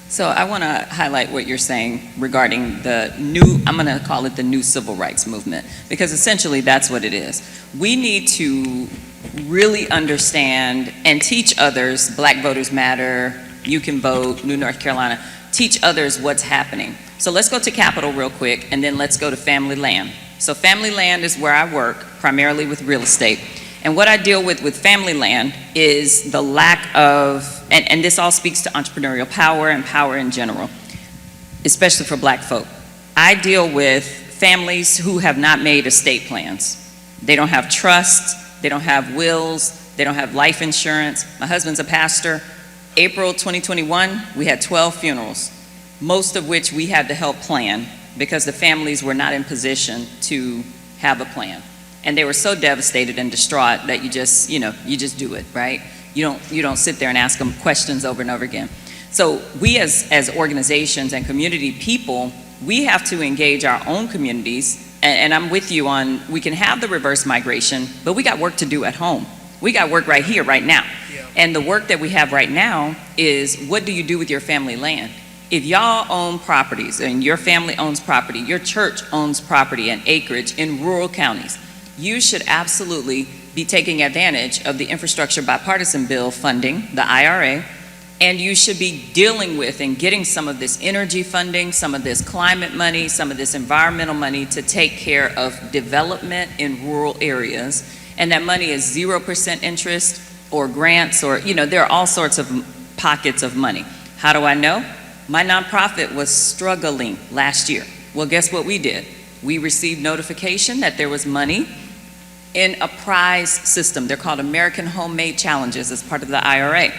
So I want to highlight what you're saying regarding the new, I'm going to call it the new civil rights movement, because essentially that's what it is. We need to really understand and teach others, Black Voters Matter, You Can Vote, New North Carolina, teach others what's happening. So let's go to Capitol real quick, and then let's go to Family Land. So Family Land is where I work, primarily with real estate. And what I deal with Family Land is the lack of, and this all speaks to entrepreneurial power and power in general, especially for Black folk. I deal with families who have not made estate plans. They don't have trusts, they don't have wills, they don't have life insurance. My husband's a pastor. April 2021, we had 12 funerals, most of which we had to help plan because the families were not in position to have a plan. And they were so devastated and distraught that you just do it, right? You don't sit there and ask them questions over and over again. So we as organizations and community people, we have to engage our own communities, and I'm with you on, we can have the reverse migration, but we got work to do at home. We got work right here, right now. Yeah. And the work that we have right now is, what do you do with your family land? If y'all own properties and your family owns property, your church owns property and acreage in rural counties, you should absolutely be taking advantage of the infrastructure bipartisan bill funding, the IRA, and you should be dealing with and getting some of this energy funding, some of this climate money, some of this environmental money to take care of development in rural areas. And that money is 0% interest or grants, or, there are all sorts of pockets of money. How do I know? My nonprofit was struggling last year. Well, guess what we did? We received notification that there was money in a prize system. They're called American Homemade Challenges as part of the IRA.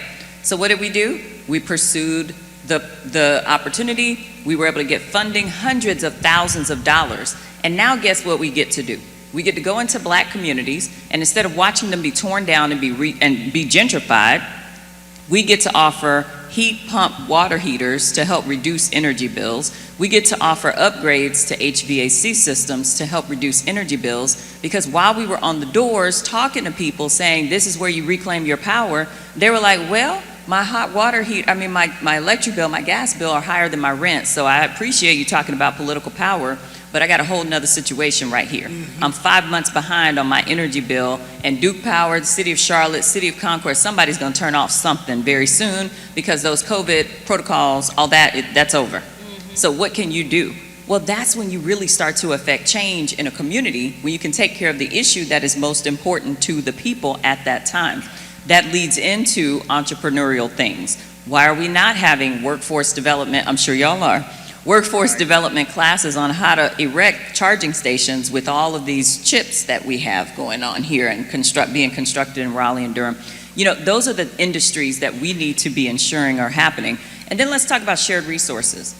So what did we do? We pursued the opportunity. We were able to get funding, hundreds of thousands of dollars. And now guess what we get to do? We get to go into Black communities, and instead of watching them be torn down and be gentrified, we get to offer heat pump water heaters to help reduce energy bills. We get to offer upgrades to HVAC systems to help reduce energy bills, because while we were on the doors talking to people saying this is where you reclaim your power, they were like, well, my hot water my electric bill, my gas bill are higher than my rent, so I appreciate you talking about political power, but I got a whole nother situation right here. Mm-hmm. I'm 5 months behind on my energy bill, and Duke Power, the city of Charlotte, city of Concord, somebody's gonna turn off something very soon because those COVID protocols, all that's over. Mm-hmm. So what can you do? Well, that's when you really start to affect change in a community, when you can take care of the issue that is most important to the people at that time. That leads into entrepreneurial things. Why are we not having workforce development? I'm sure y'all are. Workforce development classes on how to erect charging stations with all of these chips that we have going on here and being constructed in Raleigh and Durham. Those are the industries that we need to be ensuring are happening. And then let's talk about shared resources.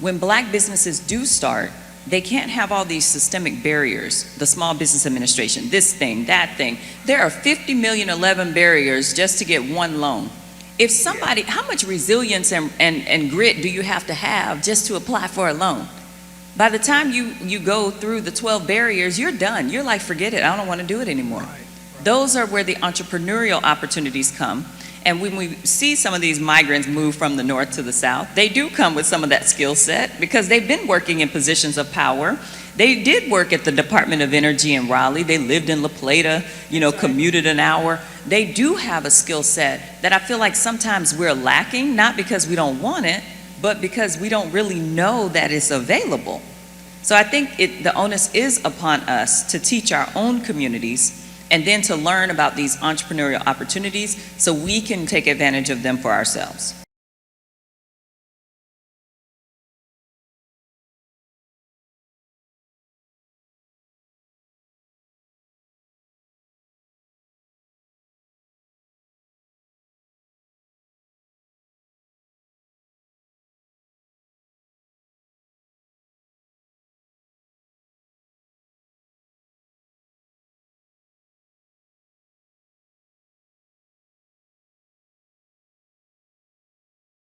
When Black businesses do start, they can't have all these systemic barriers, the Small Business Administration, this thing, that thing. There are 50,011,000 barriers just to get one loan. If somebody, how much resilience and grit do you have to have just to apply for a loan? By the time you go through the 12 barriers, you're done. You're like, forget it, I don't want to do it anymore. Right. Those are where the entrepreneurial opportunities come. And when we see some of these migrants move from the north to the south, they do come with some of that skill set because they've been working in positions of power. They did work at the Department of Energy in Raleigh. They lived in La Plata, commuted an hour. They do have a skill set that I feel like sometimes we're lacking, not because we don't want it, but because we don't really know that it's available. So I think the onus is upon us to teach our own communities and then to learn about these entrepreneurial opportunities so we can take advantage of them for ourselves.